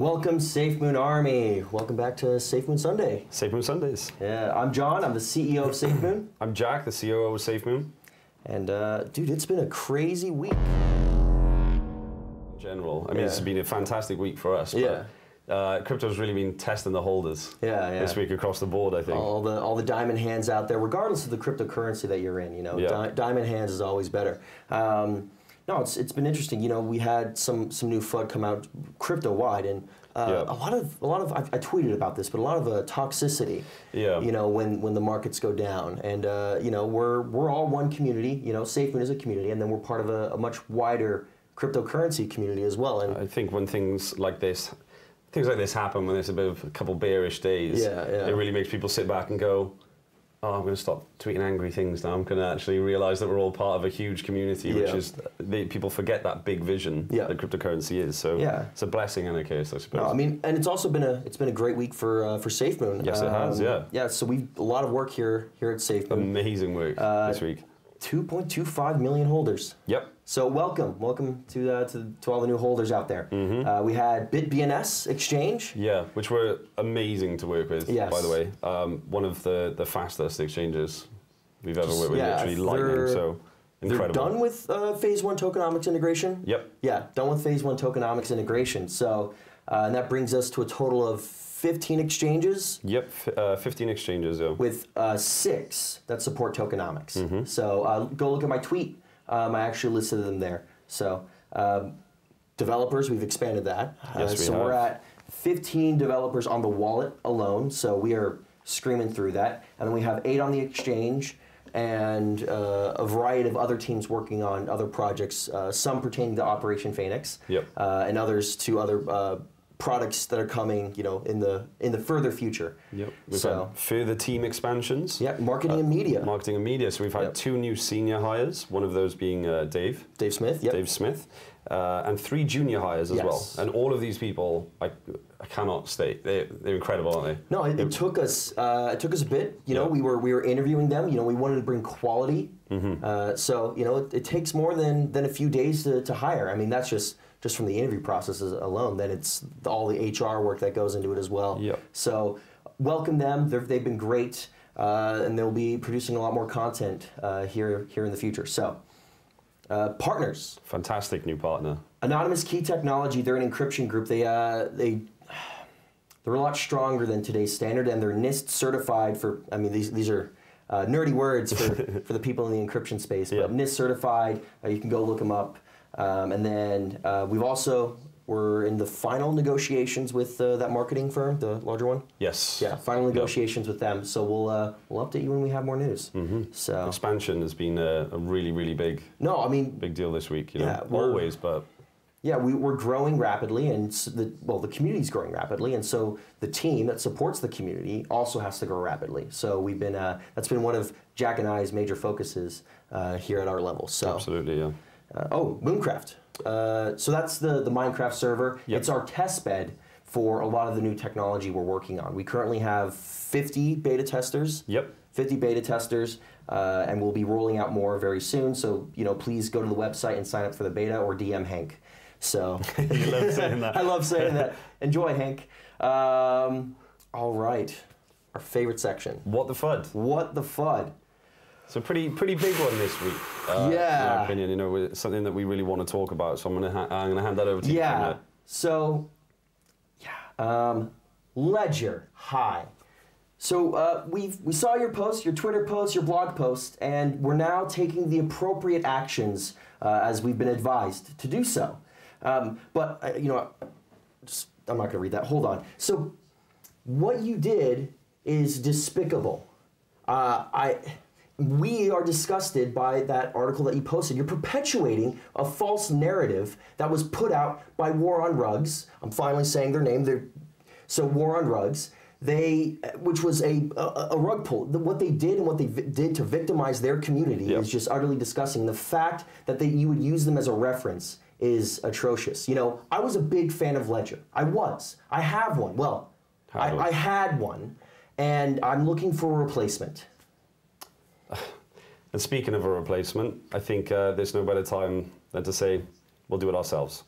Welcome, Safemoon Army. Welcome back to Safemoon Sunday. Safemoon Sundays. Yeah, I'm John. I'm the CEO of Safemoon. I'm Jack, the COO of Safemoon. And dude, it's been a crazy week. In general, I mean, it's been a fantastic week for us. Yeah. Crypto's really been testing the holders. This week across the board, I think. All the diamond hands out there, regardless of the cryptocurrency that you're in. You know, diamond hands is always better. No, it's been interesting. You know, we had some new FUD come out crypto wide, and a lot of I tweeted about this, but a lot of toxicity. You know, when the markets go down, and you know, we're all one community. You know, Safemoon is a community, and then we're part of a much wider cryptocurrency community as well. And I think when things like this happen, when there's a couple bearish days, it really makes people sit back and go, oh, I'm going to stop tweeting angry things now. I'm going to actually realize that we're all part of a huge community, which is, people forget that big vision that cryptocurrency is. So it's a blessing and a curse, I suppose. No, I mean, and it's also been a great week for Safemoon. Yes, it has. Yeah. So we've a lot of work here at Safemoon. Amazing work this week. 2.25 million holders. Yep. So welcome to all the new holders out there. We had BitBNS exchange. Yeah, which were amazing to work with. Yes. By the way, one of the fastest exchanges we've ever worked with. Literally lightning. So incredible. They're done with phase 1 tokenomics integration. Yep. Yeah, done with phase 1 tokenomics integration. So and that brings us to a total of 15 exchanges. Yep, 15 exchanges, with 6 that support tokenomics. So go look at my tweet. I actually listed them there. So developers, we've expanded that. Yes, we have. We're at 15 developers on the wallet alone. So we are screaming through that. And then we have 8 on the exchange and a variety of other teams working on other projects, some pertaining to Operation Phoenix, and others to other products that are coming, you know, in the further future. Yep. We've had further team expansions. Yeah, marketing and media. Marketing and media. So we've had 2 new senior hires. One of those being Dave Smith. Dave Smith, and 3 junior hires as well. And all of these people, I cannot state. They're incredible, aren't they? No, it took us a bit. You know, we were interviewing them. You know, we wanted to bring quality. So you know, it takes more than a few days to hire. I mean, that's just from the interview processes alone. Then it's all the HR work that goes into it as well. So welcome them. They've been great, and they'll be producing a lot more content here in the future. So partners. Fantastic new partner. Anonymous Key Technology. They're an encryption group. They're a lot stronger than today's standard, and they're NIST certified for. I mean, these are nerdy words for the people in the encryption space. But NIST certified. You can go look them up. And then we're in the final negotiations with that marketing firm, the larger one. Yes. Yeah, final negotiations with them. So we'll update you when we have more news. So expansion has been a really big. No, I mean big deal this week. You know, always, but. Yeah, we're growing rapidly, and the community's growing rapidly, and so the team that supports the community also has to grow rapidly. So we've been that's been one of Jack and I's major focuses here at our level. So absolutely, yeah. Mooncraft. So that's the Minecraft server. It's our test bed for a lot of the new technology we're working on. We currently have 50 beta testers. 50 beta testers, and we'll be rolling out more very soon. So you know, please go to the website and sign up for the beta or DM Hank. So you love saying that. I love saying that. Enjoy, Hank. All right, our favorite section. What the FUD? What the FUD? It's a pretty big one this week. In my opinion, you know, it's something that we really want to talk about. So I'm gonna hand that over to you. Yeah. So, Ledger High. So we saw your post, your Twitter post, your blog post, and we're now taking the appropriate actions as we've been advised to do so. But you know, I'm not gonna read that. Hold on. So, what you did is despicable. We are disgusted by that article that you posted. You're perpetuating a false narrative that was put out by War on Rugs. I'm finally saying their name. So War on Rugs, which was a rug pull. What they did and what they did to victimize their community is just utterly disgusting. The fact that you would use them as a reference is atrocious. You know, I was a big fan of Ledger. I have one. Well, I had one, and I'm looking for a replacement. And speaking of a replacement, I think there's no better time than to say we'll do it ourselves.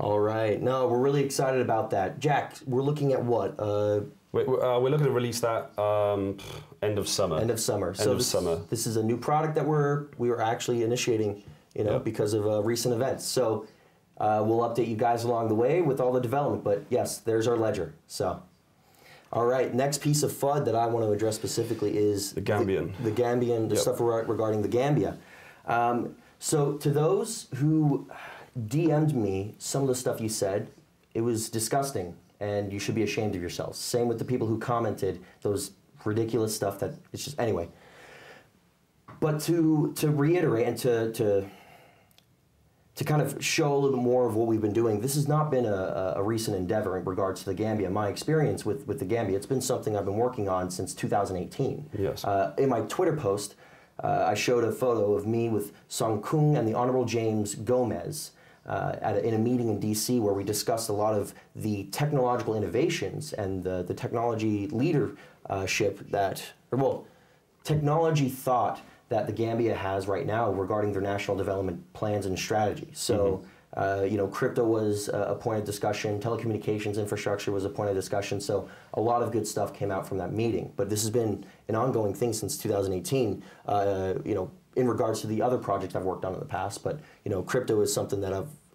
All right. No, we're really excited about that. Jack, we're looking at what? We're looking to release that end of summer. End of summer. End of summer. This is a new product that we are actually initiating, because of recent events. So we'll update you guys along the way with all the development. But yes, there's our ledger. So, all right. Next piece of FUD that I want to address specifically is the Gambian. The Gambian, the stuff regarding the Gambia. So to those who DM'd me some of the stuff you said, it was disgusting, and you should be ashamed of yourselves. Same with the people who commented those ridiculous stuff that it's just anyway. But to reiterate and to kind of show a little bit more of what we've been doing, this has not been a recent endeavor in regards to the Gambia. My experience with the Gambia, it's been something I've been working on since 2018. Yes. In my Twitter post, I showed a photo of me with Song Kung and the Honorable James Gomez in a meeting in DC where we discussed a lot of the technological innovations and the technology leadership technology thought that the Gambia has right now regarding their national development plans and strategy. So, crypto was a point of discussion, telecommunications infrastructure was a point of discussion, so a lot of good stuff came out from that meeting. But this has been an ongoing thing since 2018, in regards to the other projects I've worked on in the past. But, crypto is something that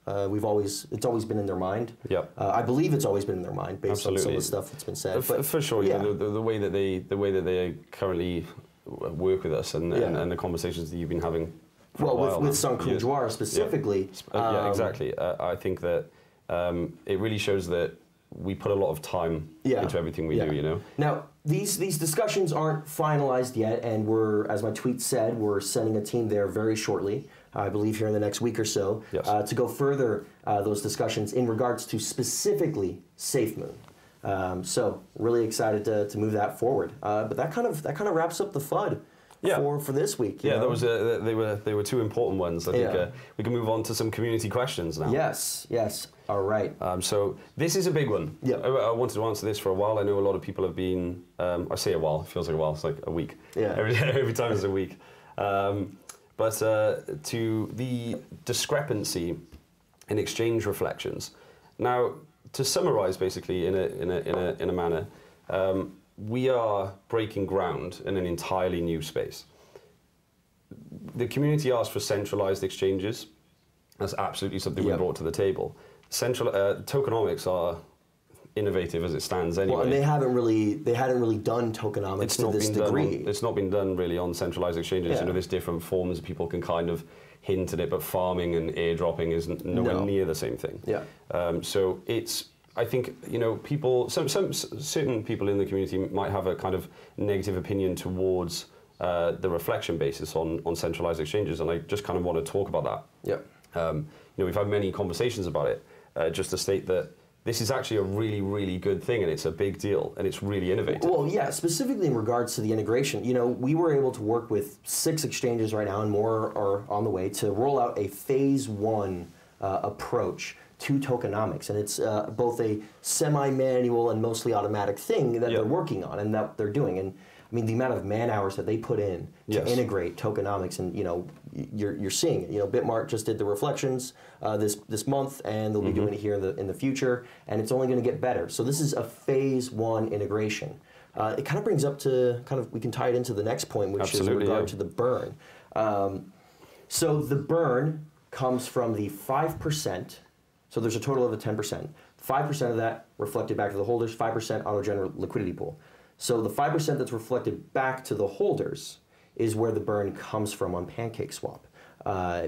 it's always been in their mind. Yep. I believe it's always been in their mind based on some of the stuff that's been said. For sure, yeah. The way that they currently work with us and the conversations that you've been having. With Song Kung Jwar specifically. Yeah, exactly. I think that it really shows that we put a lot of time into everything we do, Now, these discussions aren't finalized yet, and as my tweet said, we're sending a team there very shortly, I believe here in the next week or so, to go further those discussions in regards to specifically Safemoon. So really excited to move that forward. But that kind of wraps up the FUD. For this week. Yeah, they were two important ones. I think we can move on to some community questions now. Yes. All right. So this is a big one. Yeah. I wanted to answer this for a while. I know a lot of people have been. I say a while. It feels like a while. It's like a week. Yeah. Every time is a week. But to the discrepancy in exchange reflections. Now, to summarize, basically, in a manner. We are breaking ground in an entirely new space. The community asked for centralized exchanges. That's absolutely something we brought to the table. Tokenomics are innovative as it stands anyway. Well, and they hadn't really done tokenomics to this degree. It's not been done really on centralized exchanges. Yeah. There's different forms. People can kind of hint at it, but farming and airdropping is nowhere near the same thing. Yeah. So it's. I think certain people in the community might have a kind of negative opinion towards the reflection basis on centralized exchanges, and I just kind of want to talk about that. Yeah. We've had many conversations about it, just to state that this is actually a really, really good thing, and it's a big deal, and it's really innovative. Well, yeah, specifically in regards to the integration, we were able to work with 6 exchanges right now, and more are on the way, to roll out a phase 1 approach to tokenomics, and it's both a semi-manual and mostly automatic thing that they're working on and that they're doing. And I mean, the amount of man hours that they put in to integrate tokenomics, and you're seeing it. Bitmart just did the reflections this month, and they'll be doing it here in the future, and it's only going to get better. So this is a phase 1 integration. It kind of brings up to we can tie it into the next point, which is in regard to the burn. So the burn comes from the 5%. So there's a total of a 10%. 5% of that reflected back to the holders, 5% auto-generate liquidity pool. So the 5% that's reflected back to the holders is where the burn comes from on PancakeSwap,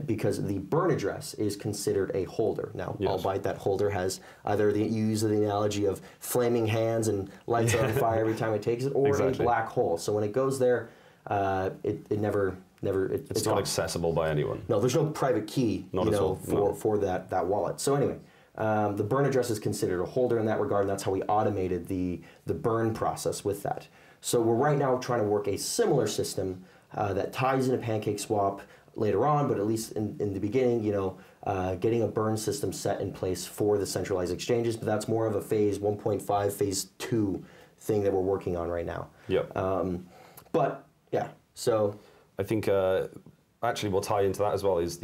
because the burn address is considered a holder. Now, albeit that holder has either you use the analogy of flaming hands and lights on fire every time it takes it, or a black hole. So when it goes there, it never. It's not accessible by anyone. No, there's no private key, for that wallet. So anyway, the burn address is considered a holder in that regard, and that's how we automated the burn process with that. So we're right now trying to work a similar system that ties into PancakeSwap later on, but at least in the beginning, getting a burn system set in place for the centralized exchanges. But that's more of a phase 1.5, phase 2 thing that we're working on right now. But yeah, so. I think actually we'll tie into that as well is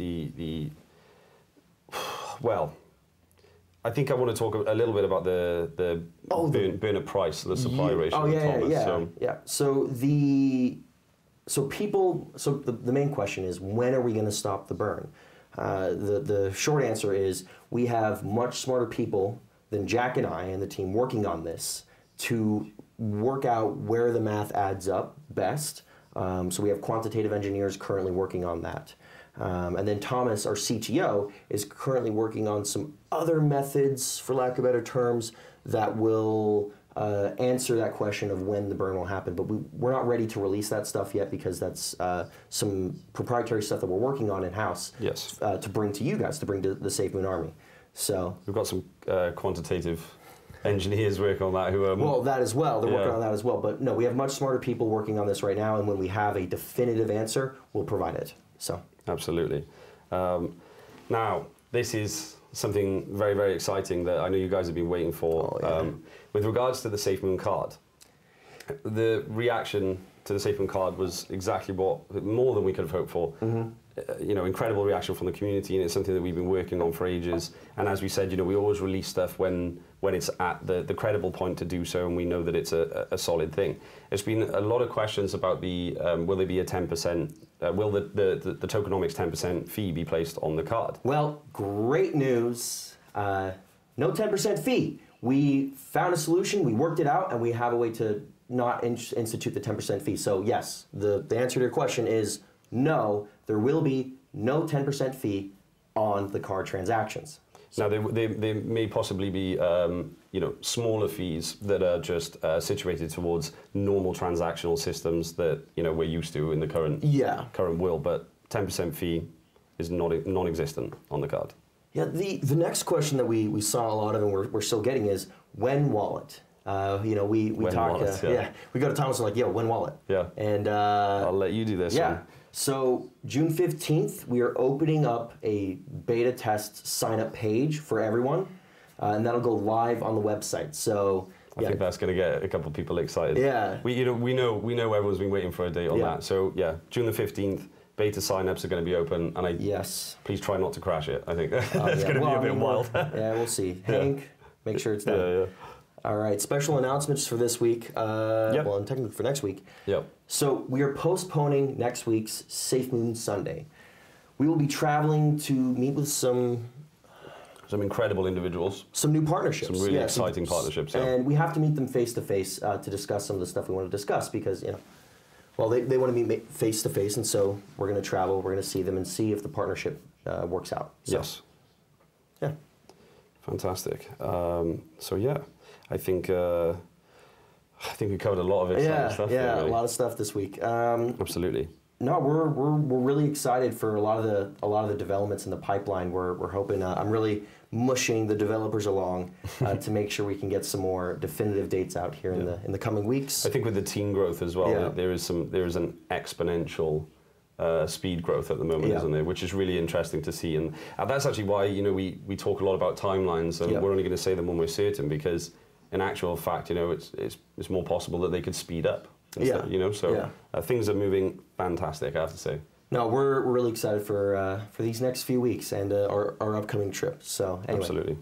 I think I want to talk a little bit about the burner price, the supply ratio. Oh yeah. So the main question is, when are we going to stop the burn? The short answer is, we have much smarter people than Jack and I and the team working on this to work out where the math adds up best. So we have quantitative engineers currently working on that. And then Thomas, our CTO, is currently working on some other methods, for lack of better terms, that will answer that question of when the burn will happen. But we're not ready to release that stuff yet, because that's some proprietary stuff that we're working on in-house. Yes. To bring to you guys, to bring to the Safemoon Army. So we've got some quantitative engineers working on that who are... Well, that as well. They're working on that as well. But no, we have much smarter people working on this right now, and when we have a definitive answer, we'll provide it. So... Absolutely. Now, this is something very, very exciting that I know you guys have been waiting for. With regards to the Safemoon card, the reaction to the Safemoon card was exactly more than we could have hoped for. Incredible reaction from the community, and it's something that we've been working on for ages. And as we said, we always release stuff when it's at the credible point to do so, and we know that it's a solid thing. There's been a lot of questions about will there be a 10%, will the tokenomics 10% fee be placed on the card? Well, great news. No 10% fee. We found a solution, we worked it out, and we have a way to not institute the 10% fee. So yes, the answer to your question is no, there will be no 10% fee on the card transactions. Now, there may possibly be smaller fees that are just situated towards normal transactional systems that we're used to in the current world, but 10% fee is non-existent on the card. Yeah, the next question that we saw a lot of, and we're still getting, is when wallet. We talk. We go to Thomas and when wallet. Yeah. And I'll let you do this. Yeah. One. So June 15th, we are opening up a beta test sign-up page for everyone, and that'll go live on the website. So I think that's going to get a couple of people excited. Yeah. We know everyone's been waiting for a date on that. So yeah, June the 15th, beta sign-ups are going to be open, and please try not to crash it. I think it's going to be a bit wild. Yeah, we'll see. Hank, make sure it's done. Yeah. All right, special announcements for this week. Well, and technically for next week. Yep. So we are postponing next week's Safemoon Sunday. We will be traveling to meet with some incredible individuals. Some new partnerships. Some really exciting partnerships. Yeah. And we have to meet them face to face to discuss some of the stuff we want to discuss, because they want to meet face to face, and so we're going to travel. We're going to see them and see if the partnership works out. So, yes. Yeah. Fantastic. I think we covered a lot of exciting stuff. Yeah, really. A lot of stuff this week. Absolutely. No, we're really excited for a lot of the developments in the pipeline. We're hoping. I'm really mushing the developers along to make sure we can get some more definitive dates out here in the coming weeks. I think with the team growth as well, there is an exponential speed growth at the moment, isn't there? Which is really interesting to see, and that's actually why we talk a lot about timelines, and we're only going to say them when we're certain, because in actual fact, it's more possible that they could speed up. Instead, things are moving fantastic, I have to say. No, we're really excited for these next few weeks and our upcoming trip. So anyway. Absolutely.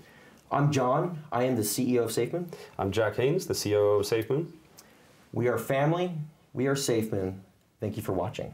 I'm John. I am the CEO of Safemoon. I'm Jack Haynes, the COO of Safemoon. We are family. We are Safemoon. Thank you for watching.